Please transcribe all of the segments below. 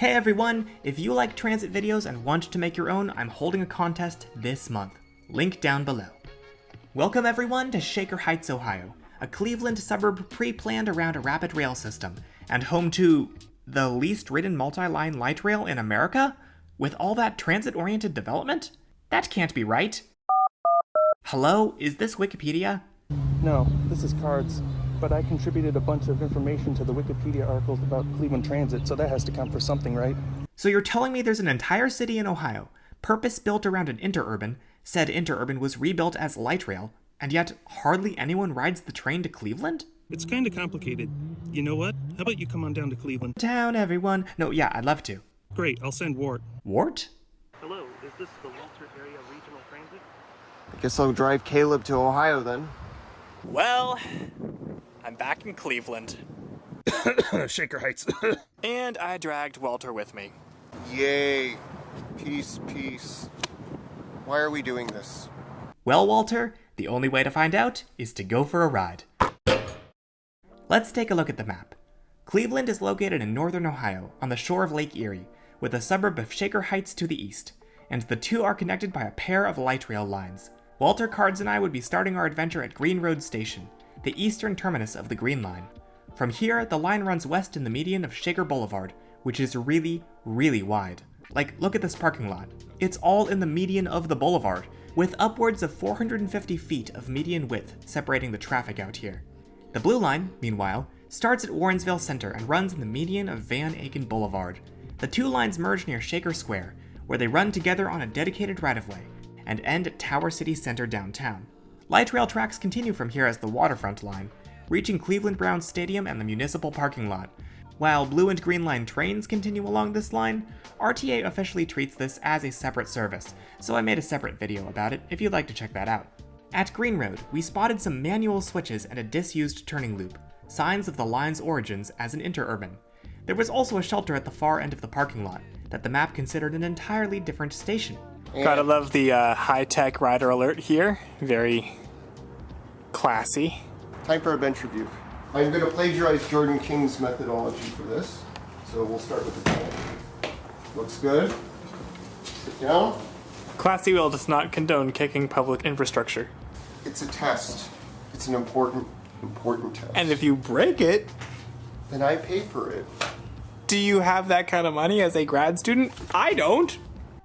Hey everyone, if you like transit videos and want to make your own, I'm holding a contest this month. Link down below. Welcome everyone to Shaker Heights, Ohio, a Cleveland suburb pre-planned around a rapid rail system, and home to the least ridden multi-line light rail in America? With all that transit-oriented development? That can't be right. Hello, is this Wikipedia? No, this is Cards, but I contributed a bunch of information to the Wikipedia articles about Cleveland Transit, so that has to count for something, right? So you're telling me there's an entire city in Ohio, purpose-built around an interurban, said interurban was rebuilt as light rail, and yet hardly anyone rides the train to Cleveland? It's kind of complicated. You know what? How about you come on down to Cleveland? Down, everyone. No, yeah, I'd love to. Great, I'll send Wart. Wart? Hello, is this the Walter Area Regional Transit? I guess I'll drive Caleb to Ohio then. Well, I'm back in Cleveland. Shaker Heights. And I dragged Walter with me. Yay. Peace, peace. Why are we doing this? Well, Walter, the only way to find out is to go for a ride. Let's take a look at the map. Cleveland is located in northern Ohio, on the shore of Lake Erie, with a suburb of Shaker Heights to the east, and the two are connected by a pair of light rail lines. Walter, Cards, and I would be starting our adventure at Green Road Station, the eastern terminus of the Green Line. From here, the line runs west in the median of Shaker Boulevard, which is really, really wide. Like, look at this parking lot. It's all in the median of the boulevard, with upwards of 450 feet of median width separating the traffic out here. The Blue Line, meanwhile, starts at Warrensville Center and runs in the median of Van Aken Boulevard. The two lines merge near Shaker Square, where they run together on a dedicated right-of-way, and end at Tower City Center downtown. Light rail tracks continue from here as the Waterfront Line, reaching Cleveland Browns Stadium and the municipal parking lot. While Blue and Green Line trains continue along this line, RTA officially treats this as a separate service, so I made a separate video about it if you'd like to check that out. At Green Road, we spotted some manual switches and a disused turning loop, signs of the line's origins as an interurban. There was also a shelter at the far end of the parking lot that the map considered an entirely different station. Gotta love the high-tech rider alert here. Very classy. Time for a bench review. I'm going to plagiarize Jordan King's methodology for this. So we'll start with the ball. Looks good. Sit down. Classy Wheel does not condone kicking public infrastructure. It's a test. It's an important test. And if you break it, then I pay for it. do you have that kind of money as a grad student? I don't.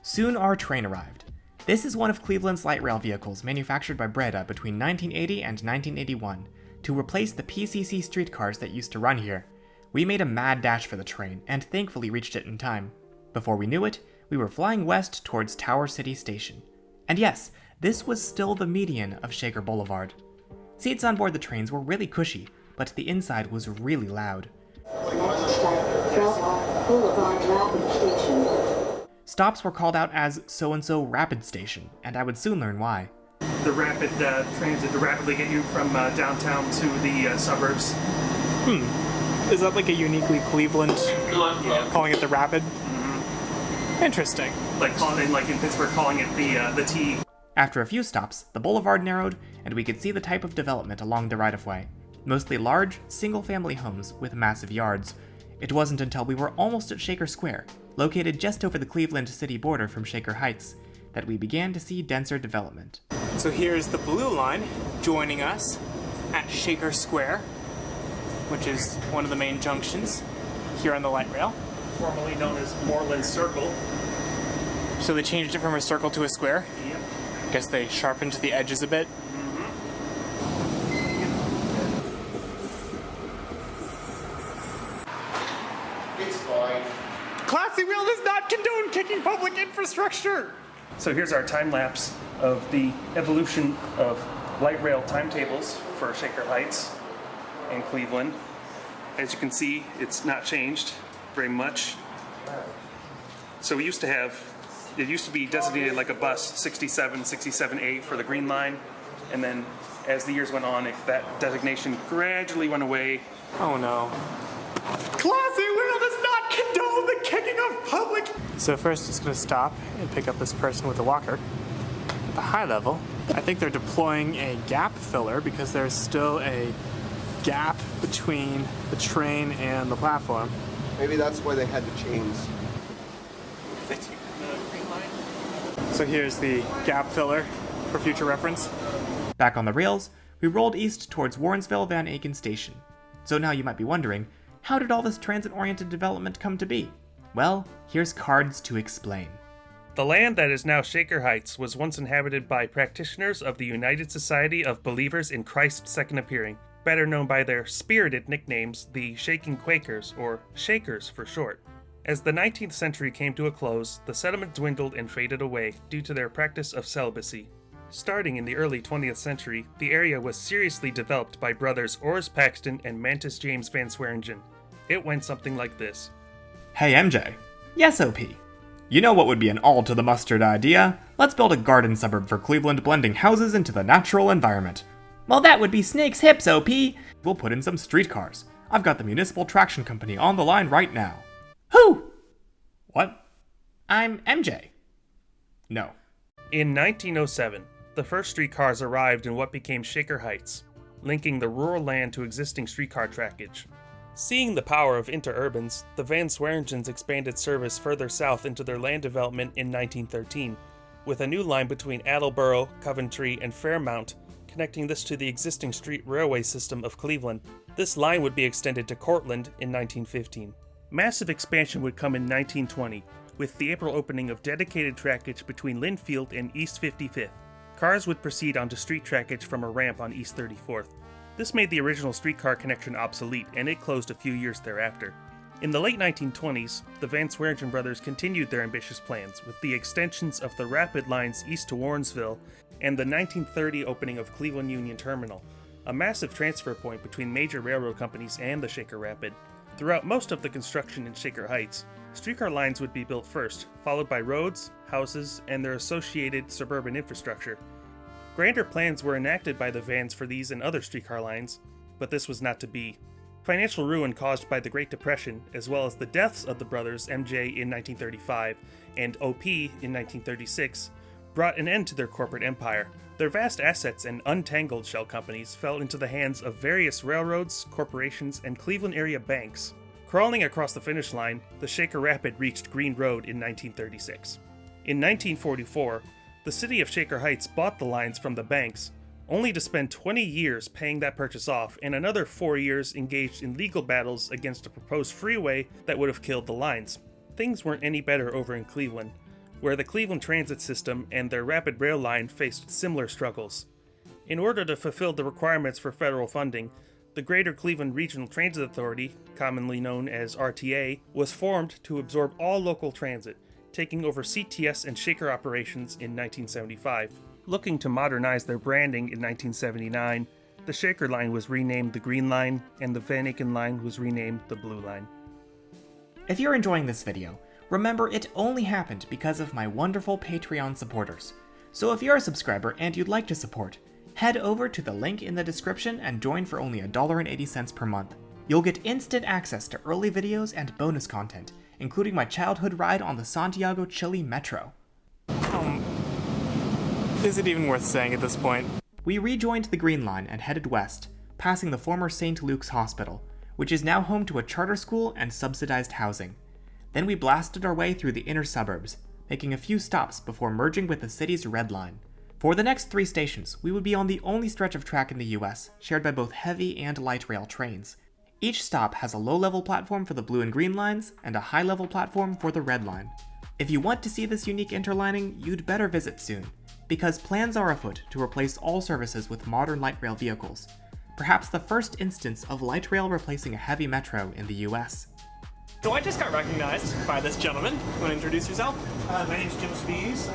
Soon our train arrived. This is one of Cleveland's light rail vehicles manufactured by Breda between 1980 and 1981 to replace the PCC streetcars that used to run here. We made a mad dash for the train and thankfully reached it in time. Before we knew it, we were flying west towards Tower City Station. And yes, this was still the median of Shaker Boulevard. Seats on board the trains were really cushy, but the inside was really loud. Stops were called out as so-and-so Rapid Station, and I would soon learn why. The rapid transit to rapidly get you from downtown to the suburbs. Is that like a uniquely Cleveland, calling it the Rapid? Interesting. Like in Pittsburgh, calling it the T. After a few stops, the boulevard narrowed, and we could see the type of development along the right-of-way. Mostly large, single-family homes with massive yards. It wasn't until we were almost at Shaker Square, located just over the Cleveland city border from Shaker Heights, that we began to see denser development. So here's the Blue Line joining us at Shaker Square, which is one of the main junctions here on the light rail. Formerly known as Moreland Circle. So they changed it from a circle to a square. Yep. I guess they sharpened the edges a bit. It's fine. Classy Wheel does not condone kicking public infrastructure! So here's our time lapse of the evolution of light rail timetables for Shaker Heights and Cleveland. As you can see, it's not changed very much. So it used to be designated like a bus 67, 67A for the Green Line, and then as the years went on, that designation gradually went away. Oh no. Classy Wheel does not condone the kicking of public! So first it's going to stop and pick up this person with a walker. At the high level, I think they're deploying a gap filler because there's still a gap between the train and the platform. Maybe that's why they had the chains. So here's the gap filler for future reference. Back on the rails, we rolled east towards Warrensville Van Aken Station. So now you might be wondering, how did all this transit-oriented development come to be? Well, here's cards to explain. The land that is now Shaker Heights was once inhabited by practitioners of the United Society of Believers in Christ's Second Appearing, better known by their spirited nicknames, the Shaking Quakers, or Shakers for short. As the 19th century came to a close, the settlement dwindled and faded away due to their practice of celibacy. Starting in the early 20th century, the area was seriously developed by brothers Orrs Paxton and Mantis James Van Swearingen. It went something like this. Hey MJ. Yes, OP. You know what would be an all-to-the-mustard idea? Let's build a garden suburb for Cleveland, blending houses into the natural environment. Well, that would be Snake's Hips, OP. We'll put in some streetcars. I've got the Municipal Traction Company on the line right now. Who? What? I'm MJ. No. In 1907, the first streetcars arrived in what became Shaker Heights, linking the rural land to existing streetcar trackage. Seeing the power of interurbans, the Van Sweringens expanded service further south into their land development in 1913, with a new line between Attleboro, Coventry, and Fairmount, connecting this to the existing street railway system of Cleveland. This line would be extended to Cortland in 1915. Massive expansion would come in 1920, with the April opening of dedicated trackage between Linfield and East 55th. Cars would proceed onto street trackage from a ramp on East 34th. This made the original streetcar connection obsolete, and it closed a few years thereafter. In the late 1920s, the Van Sweringen brothers continued their ambitious plans with the extensions of the Rapid lines east to Warrensville and the 1930 opening of Cleveland Union Terminal, a massive transfer point between major railroad companies and the Shaker Rapid. Throughout most of the construction in Shaker Heights, streetcar lines would be built first, followed by roads, houses, and their associated suburban infrastructure. Grander plans were enacted by the Vans for these and other streetcar lines, but this was not to be. Financial ruin caused by the Great Depression, as well as the deaths of the brothers MJ in 1935 and OP in 1936, brought an end to their corporate empire. Their vast assets and untangled shell companies fell into the hands of various railroads, corporations, and Cleveland area banks. Crawling across the finish line, the Shaker Rapid reached Green Road in 1936. In 1944, the city of Shaker Heights bought the lines from the banks, only to spend 20 years paying that purchase off and another 4 years engaged in legal battles against a proposed freeway that would have killed the lines. Things weren't any better over in Cleveland, where the Cleveland Transit System and their rapid rail line faced similar struggles. In order to fulfill the requirements for federal funding, the Greater Cleveland Regional Transit Authority, commonly known as RTA, was formed to absorb all local transit, taking over CTS and Shaker operations in 1975. Looking to modernize their branding in 1979, the Shaker line was renamed the Green Line, and the Van Aken line was renamed the Blue Line. If you're enjoying this video, remember it only happened because of my wonderful Patreon supporters. So if you're a subscriber and you'd like to support, head over to the link in the description and join for only $1.80 per month. You'll get instant access to early videos and bonus content, including my childhood ride on the Santiago, Chile Metro. Is it even worth saying at this point? We rejoined the Green Line and headed west, passing the former St. Luke's Hospital, which is now home to a charter school and subsidized housing. Then we blasted our way through the inner suburbs, making a few stops before merging with the city's Red Line. For the next 3 stations, we would be on the only stretch of track in the US shared by both heavy and light rail trains. Each stop has a low-level platform for the Blue and Green lines and a high-level platform for the Red Line. If you want to see this unique interlining, you'd better visit soon, because plans are afoot to replace all services with modern light rail vehicles, perhaps the first instance of light rail replacing a heavy metro in the US. So I just got recognized by this gentleman. You want to introduce yourself? My name's Jim Spees.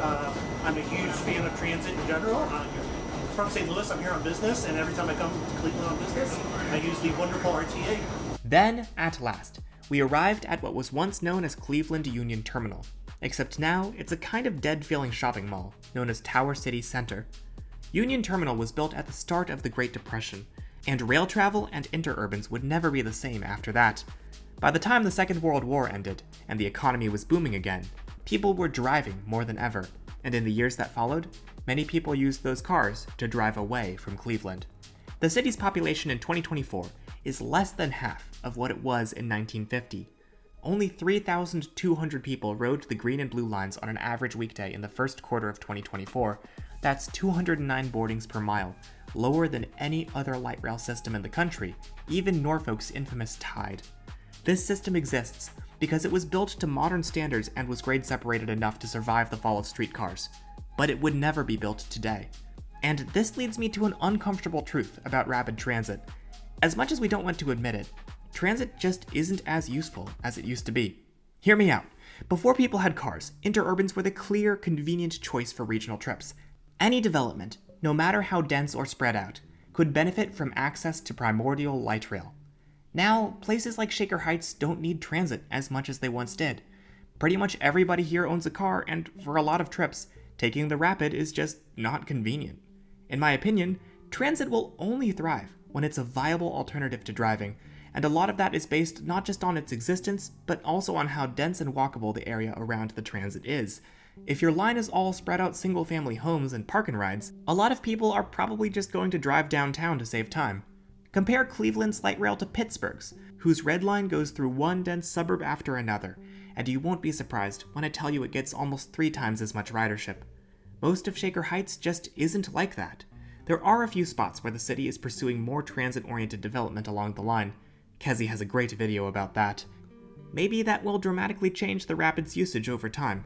I'm a huge fan of transit in general. I'm from St. Louis. I'm here on business, and every time I come to Cleveland on business, I use the wonderful RTA. Then, at last, we arrived at what was once known as Cleveland Union Terminal, except now it's a kind of dead-feeling shopping mall known as Tower City Center. Union Terminal was built at the start of the Great Depression, and rail travel and interurbans would never be the same after that. By the time the Second World War ended and the economy was booming again, people were driving more than ever, and in the years that followed, many people used those cars to drive away from Cleveland. The city's population in 2024 is less than half of what it was in 1950. only 3,200 people rode the green and blue lines on an average weekday in the first quarter of 2024. That's 209 boardings per mile, lower than any other light rail system in the country, even Norfolk's infamous Tide. This system exists because it was built to modern standards and was grade separated enough to survive the fall of streetcars, but it would never be built today. And this leads me to an uncomfortable truth about rapid transit. As much as we don't want to admit it, transit just isn't as useful as it used to be. Hear me out. Before people had cars, interurbans were the clear, convenient choice for regional trips. Any development, no matter how dense or spread out, could benefit from access to primordial light rail. Now, places like Shaker Heights don't need transit as much as they once did. Pretty much everybody here owns a car, and for a lot of trips, taking the Rapid is just not convenient. In my opinion, transit will only thrive when it's a viable alternative to driving, and a lot of that is based not just on its existence, but also on how dense and walkable the area around the transit is. If your line is all spread out single-family homes and park-and-rides, a lot of people are probably just going to drive downtown to save time. Compare Cleveland's light rail to Pittsburgh's, whose red line goes through one dense suburb after another, and you won't be surprised when I tell you it gets almost 3 times as much ridership. Most of Shaker Heights just isn't like that. There are a few spots where the city is pursuing more transit-oriented development along the line. Kezzy has a great video about that. Maybe that will dramatically change the Rapid's usage over time.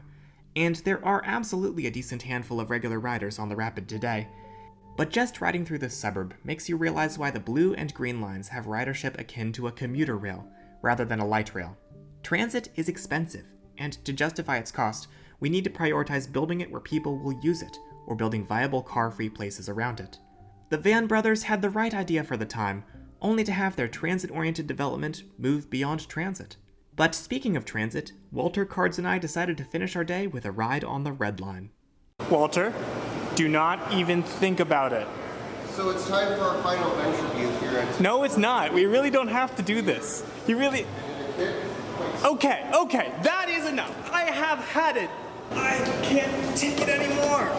And there are absolutely a decent handful of regular riders on the Rapid today. But just riding through this suburb makes you realize why the blue and green lines have ridership akin to a commuter rail, rather than a light rail. Transit is expensive, and to justify its cost, we need to prioritize building it where people will use it, or building viable car-free places around it. The Van brothers had the right idea for the time, only to have their transit-oriented development move beyond transit. But speaking of transit, Walter, Cards, and I decided to finish our day with a ride on the Red Line. Walter, do not even think about it. So it's time for our final bench review here at... No, it's not. We really don't have to do this. You really... Okay, that is enough. I have had it. I can't take it anymore.